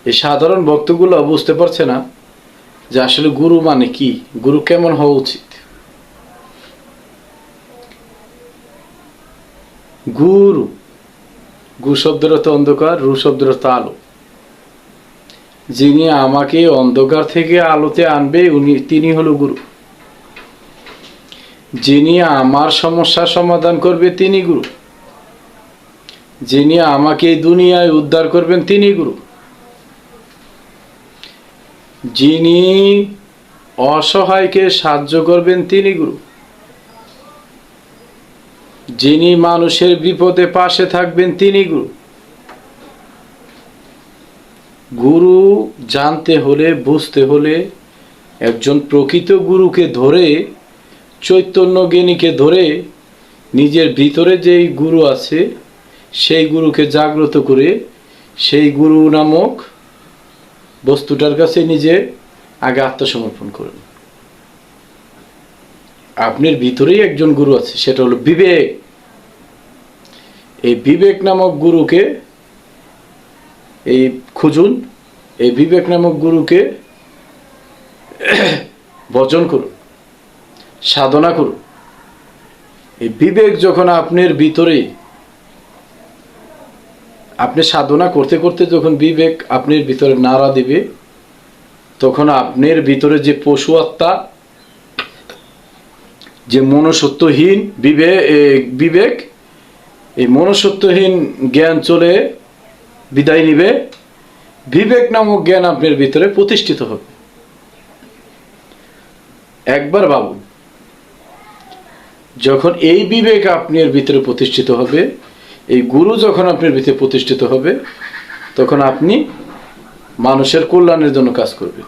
এই সাধারণ ভক্তগুলো বুঝতে পারছে না যে আসলে গুরু মানে কি, গুরু কেমন হওয়া উচিত। গুরু, গু শব্দের অর্থ অন্ধকার, রু শব্দের অর্থ আলো। যিনি আমাকে অন্ধকার থেকে আলোতে আনবে তিনি হলো গুরু। যিনি আমার সমস্যার সমাধান করবে তিনি গুরু। যিনি আমাকে এই দুনিয়ায় উদ্ধার করবেন তিনি গুরু। যিনি অসহায়কে সাহায্য করবেন তিনি গুরু। যিনি মানুষের বিপদে পাশে থাকবেন তিনি গুরু। গুরু জানতে হলে, বুঝতে হলে, একজন প্রকৃত গুরুকে ধরে, চৈতন্য জ্ঞানীকে ধরে, নিজের ভিতরে যেই গুরু আছে সেই গুরুকে জাগ্রত করে সেই গুরু নামক বস্তুটার কাছে নিজে আগে আত্মসমর্পণ করুন। আপনার ভিতরেই একজন গুরু আছে, সেটা হলো বিবেক। এই বিবেক নামক গুরুকে এই খুঁজুন, এই বিবেক নামক গুরুকে ভজন করুন, সাধনা করুন। এই বিবেক যখন আপনার ভিতরে, আপনি সাধনা করতে করতে যখন বিবেক আপনার ভিতরে নাড়া দিবে, তখন আপনার ভিতরে যে পশু আত্মা, যে মনুষ্যত্বহীন বিবেক, এই মনুষ্যত্বহীন জ্ঞান চলে বিদায় নিবে। বিবেক নামক জ্ঞান আপনার ভিতরে প্রতিষ্ঠিত হবে। একবার ভাবুন, যখন এই বিবেক আপনার ভিতরে প্রতিষ্ঠিত হবে, এই গুরু যখন আপনার ভিতরে প্রতিষ্ঠিত হবে, তখন আপনি মানুষের কল্যাণের জন্য কাজ করবেন,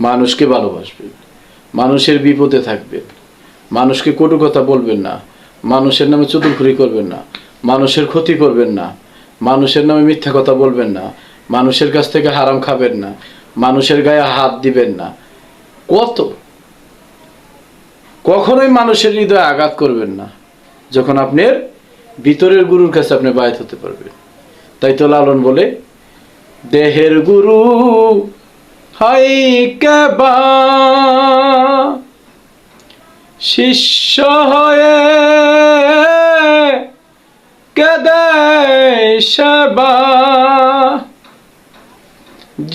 মানুষকে ভালোবাসবেন, মানুষের বিপদে থাকবেন, মানুষকে কটু কথা বলবেন না, মানুষের নামে চতুরখুরি করবেন না, মানুষের ক্ষতি করবেন না, মানুষের নামে মিথ্যা কথা বলবেন না, মানুষের কাছ থেকে হারাম খাবেন না, মানুষের গায়ে হাত দিবেন না। কখনোই মানুষের হৃদয়ে আঘাত করবেন না। যখন আপনার ভিতরের গুরুর কাছে আপনি বায়াত হতে পারবেন। তাই তো লালন বলে, দেহের গুরু হাই কেবা, শিষ্য হয়ে কেদে সেবা,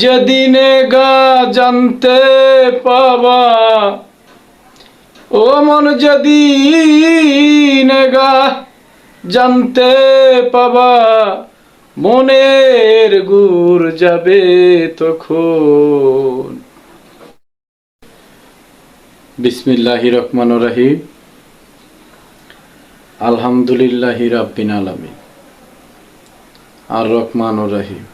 যেদিনে গা জানতে পাবা, ও মন যেদিন গা জানতে পাবা, মনের গুর যাবে তখন। বিসমিল্লাহির রহমানির রহিম। আলহামদুলিল্লাহি রাব্বিল আলামিন, আর রহমানির রহিম।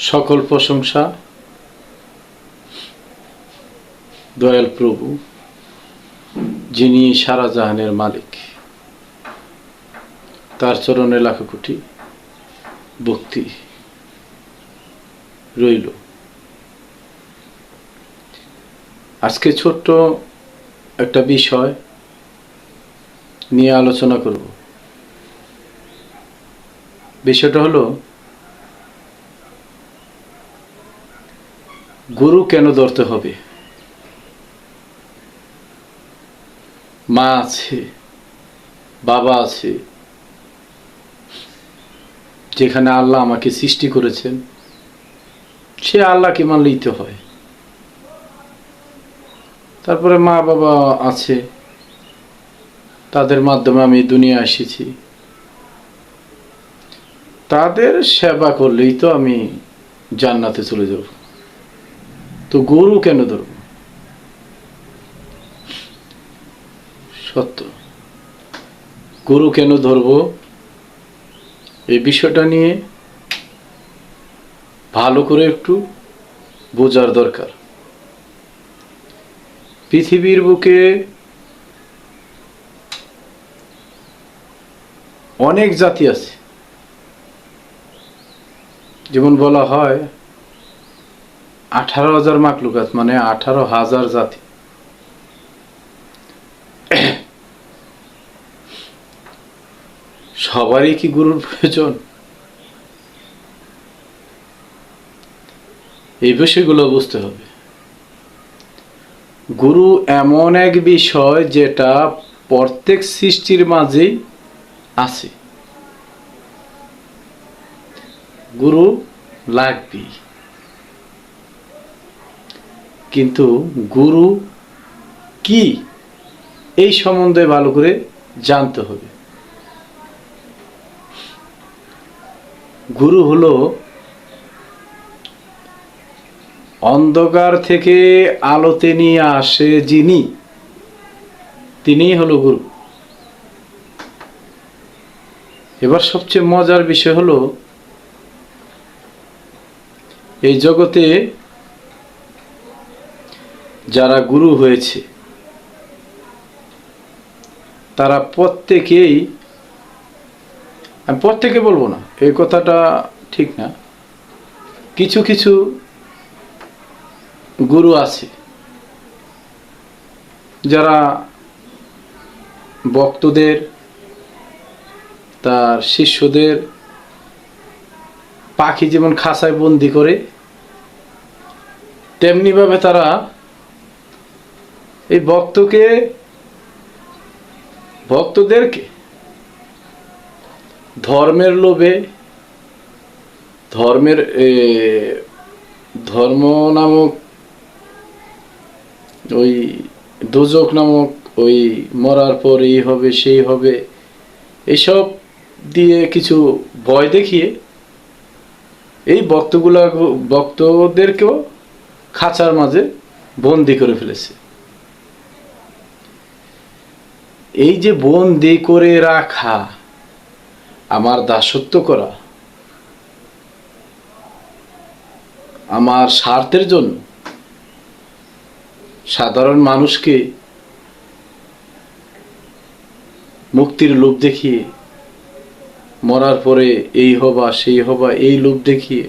সকল প্রশংসা দয়াল প্রভু, যিনি সারা জাহানের মালিক, তার চরণে লাখো কোটি ভক্তি রইল। আজকে ছোট্ট একটা বিষয় নিয়ে আলোচনা করব। বিষয়টা হলো, গুরু কেন ধরতে হবে? মা আছে, বাবা আছে, যেখানে আল্লাহ আমাকে সৃষ্টি করেছেন, সে আল্লাহকে মানলেই তো হয়। তারপরে মা বাবা আছে, তাদের মাধ্যমে আমি দুনিয়া এসেছি, তাদের সেবা করলেই তো আমি জান্নাতে চলে যাব। তো গুরু কেন ধরব? সত্য, গুরু কেন ধরব, এই বিষয়টা নিয়ে ভালো করে একটু বোঝার দরকার। পৃথিবীর বুকে অনেক জাতি আছে, যেমন বলা হয় 18,000 মাখলুকাত, মানে 18,000 জাতি। সবারই কি গুরুর প্রয়োজন? এই বিষয়গুলো বুঝতে হবে। গুরু এমন এক বিষয় যেটা প্রত্যেক সৃষ্টির মাঝেই আছে। গুরু লাগবেই, কিন্তু গুরু কি এই সম্বন্ধে ভালো করে জানতে হবে। গুরু হলো অন্ধকার থেকে আলোতে নিয়ে আসে যিনি, তিনিই হলো গুরু। এবার সবচেয়ে মজার বিষয় হলো, এই জগতে যারা গুরু হয়েছে তারা প্রত্যেকেই, আমি প্রত্যেকে বলবো না, এই কথাটা ঠিক না, কিছু কিছু গুরু আছে যারা ভক্তদের, তার শিষ্যদের পাখি যেমন খাঁচায় বন্দি করে, তেমনিভাবে তারা এই ভক্তদেরকে ধর্মের লোভে, ধর্ম নামক ওই দোজক নামক ওই মরার পর এই হবে সেই হবে এইসব দিয়ে কিছু ভয় দেখিয়ে এই ভক্তদেরকেও খাঁচার মাঝে বন্দি করে ফেলেছে। এই যে বন্দি করে রাখা, আমার দাসত্ব করা, আমার স্বার্থের জন্য সাধারণ মানুষকে মুক্তির লোভ দেখিয়ে, মরার পরে এই হবা সেই হবা এই লোভ দেখিয়ে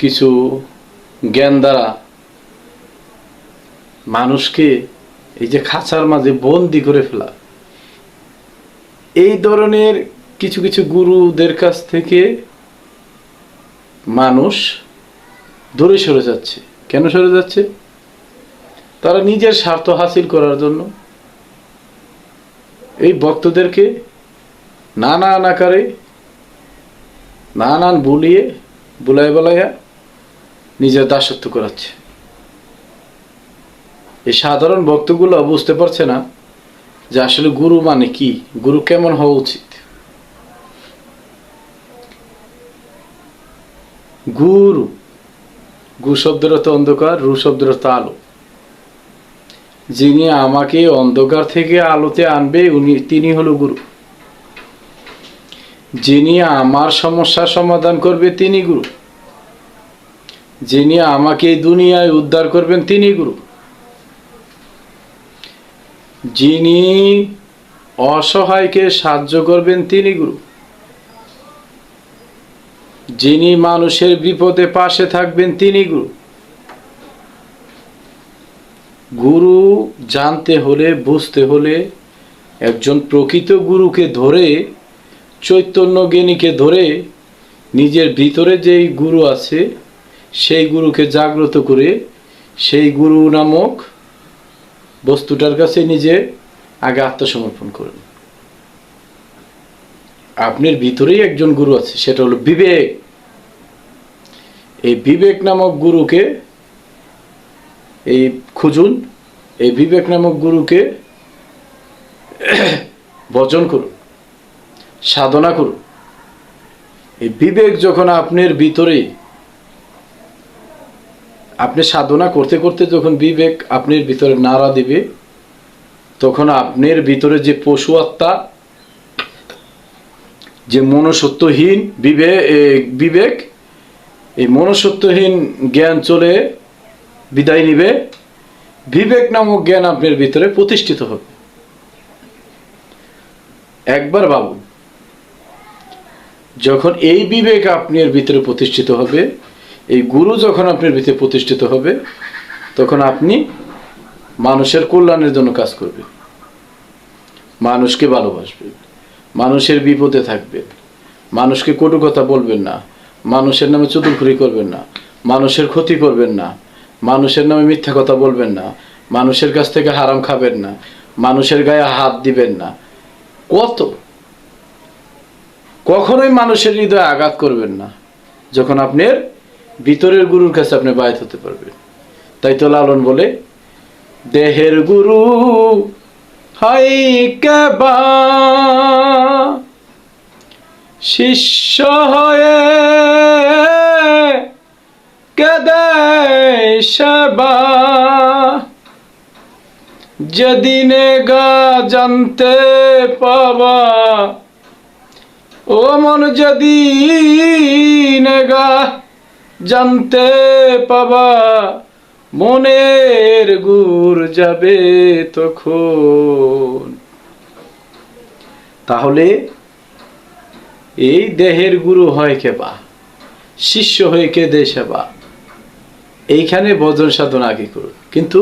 কিছু জ্ঞান দ্বারা মানুষকে এই যে খাঁচার মাঝে বন্দি করে ফেলা, এই ধরনের কিছু কিছু গুরুদের কাছ থেকে মানুষ দূরে সরে যাচ্ছে। কেন সরে যাচ্ছে? তারা নিজের স্বার্থ হাসিল করার জন্য এই ভক্তদেরকে নানান আকারে, নানান বুলাইয়া নিজের দাসত্ব করাচ্ছে। এই সাধারণ ভক্তগুলো বুঝতে পারছে না যে আসলে গুরু মানে কি, গুরু কেমন হওয়া উচিত। গু শব্দের অর্থ অন্ধকার, রু শব্দের অর্থ আলো। যিনি আমাকে অন্ধকার থেকে আলোতে আনবে তিনি হলো গুরু। যিনি আমার সমস্যার সমাধান করবে তিনি গুরু। যিনি আমাকে দুনিয়ায় উদ্ধার করবেন তিনি গুরু। যিনি অসহায়কে সাহায্য করবেন তিনি গুরু। যিনি মানুষের বিপদে পাশে থাকবেন তিনি গুরু। গুরু জানতে হলে, বুঝতে হলে, একজন প্রকৃত গুরুকে ধরে, চৈতন্য জ্ঞানীকে ধরে, নিজের ভিতরে যেই গুরু আছে সেই গুরুকে জাগ্রত করে সেই গুরু নামক বস্তুটার কাছে নিজে আগে আত্মসমর্পণ করেন। আপনার ভিতরেই একজন গুরু আছে, সেটা হলো বিবেক। এই বিবেক নামক গুরুকে এই খুঁজুন, এই বিবেক নামক গুরুকে ভজন করুন, সাধনা করুন। এই বিবেক যখন আপনার ভিতরে, আপনি সাধনা করতে করতে যখন বিবেক আপনার ভিতরে নাড়া দিবে, তখন আপনার ভিতরে যে পশু আত্মা, যে মনুষ্যত্বহীন বিবেক, এই মনুষ্যত্বহীন জ্ঞান চলে বিদায় নিবে। বিবেক নামক জ্ঞান আপনার ভিতরে প্রতিষ্ঠিত হবে। একবার ভাবুন, যখন এই বিবেক আপনার ভিতরে প্রতিষ্ঠিত হবে, এই গুরু যখন আপনার ভিতরে প্রতিষ্ঠিত হবে, তখন আপনি মানুষের কল্যাণের জন্য কাজ করবেন, মানুষকে ভালোবাসবেন, মানুষের বিপদে থাকবেন, মানুষকে কটু কথা বলবেন না, মানুষের নামে চতুরখুরি করবেন না, মানুষের ক্ষতি করবেন না, মানুষের নামে মিথ্যা কথা বলবেন না, মানুষের কাছ থেকে হারাম খাবেন না, মানুষের গায়ে হাত দিবেন না। কত, কখনোই মানুষের হৃদয়ে আঘাত করবেন না। যখন আপনার ভিতরের গুরুর কাছে আপনি বায়াত হতে পারবেন। তাই তো লালন বলে, দেহের গুরু হাই কেবা, শিষ্য হয়ে কেদে সেবা, যেদিনে গা জানতে পাবা, ও মন যেদিনে গা জানতে পাবা, মনের গুর যাবে তখন। তাহলে এই দেহের গুরু হয় কেবা, শিষ্য হয়ে কে দে সেবা, এইখানে ভজন সাধনা আগে করুন। কিন্তু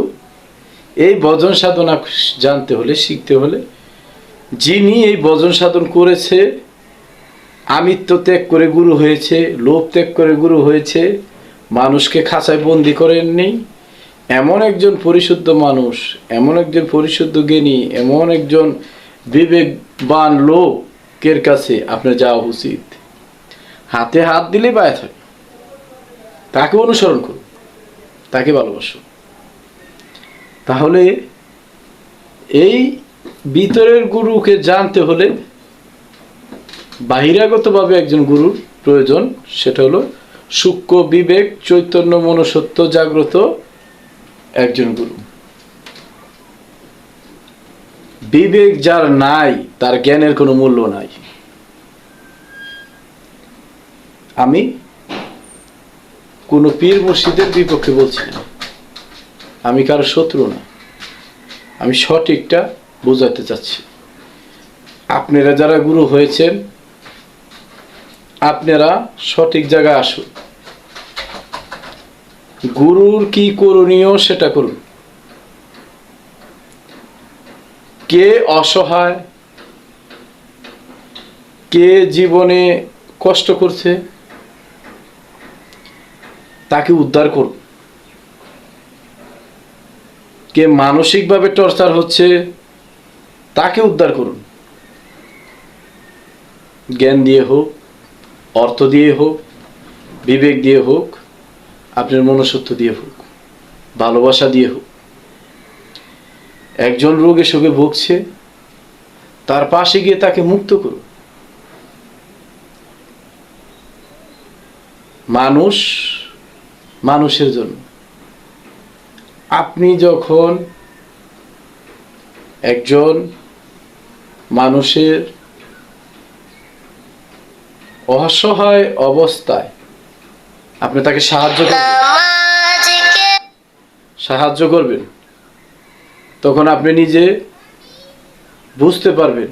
এই ভজন সাধনা জানতে হলে, শিখতে হলে, যিনি এই ভজন সাধন করেছে, আমিত্ব ত্যাগ করে গুরু হয়েছে, লোভ ত্যাগ করে গুরু হয়েছে, মানুষকে খাঁচায় বন্দি করেননি, এমন একজন পরিশুদ্ধ মানুষ, এমন একজন পরিশুদ্ধ জ্ঞানী, এমন একজন বিবেকবান লোকের কাছে আপনার যাওয়া উচিত। হাতে হাত দিলে বায়াত হয়, তাকে অনুসরণ করুন, তাকে ভালোবাসুন। তাহলে এই ভিতরের গুরুকে জানতে হলে বাহিরাগতভাবে একজন গুরুর প্রয়োজন। সেটা হলো সূক্ষ্ম বিবেক, চৈতন্য, মনসত্ব জাগ্রত একজন গুরু। বিবেক যার নাই, তার জ্ঞানের কোনো মূল্য নাই। আমি কোনো পীর মুর্শিদের বিপক্ষে বলছি না, আমি কারো শত্রু না, আমি সঠিকটা বোঝাতে চাচ্ছি। আপনারা যারা গুরু হয়েছেন, আপনারা সঠিক জায়গায় আসুন, গুরুর কি করণীয় সেটা করুন। কে অসহায়, কে জীবনে কষ্ট করছে, তাকে উদ্ধার করুন। কে মানসিকভাবে টর্চার হচ্ছে, তাকে উদ্ধার করুন। জ্ঞান দিয়ে হোক, অর্থ দিয়ে হোক, বিবেক দিয়ে হোক, আপনার মনুষ্যত্ব দিয়ে হোক, ভালোবাসা দিয়ে হোক। একজন রোগে শোকে ভুগছে, তার পাশে গিয়ে তাকে মুক্ত করুন। মানুষ মানুষের জন্য। আপনি যখন একজন মানুষের অসহায় অবস্থায় আপনি তাকে সাহায্য করবেন, তখন আপনি নিজে বুঝতে পারবেন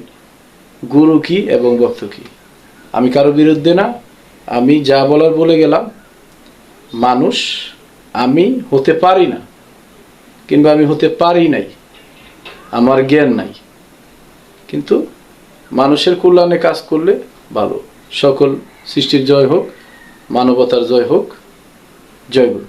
গুরু কি এবং ভক্ত কি। আমি কারো বিরুদ্ধে না, আমি যা বলার বলে গেলাম। মানুষ আমি হতে পারি না, কিংবা আমি হতে পারি নাই, আমার জ্ঞান নাই, কিন্তু মানুষের কল্যাণে কাজ করলে ভালো। সকল সৃষ্টির জয় হোক, মানবতার জয় হোক। জয় গুরু।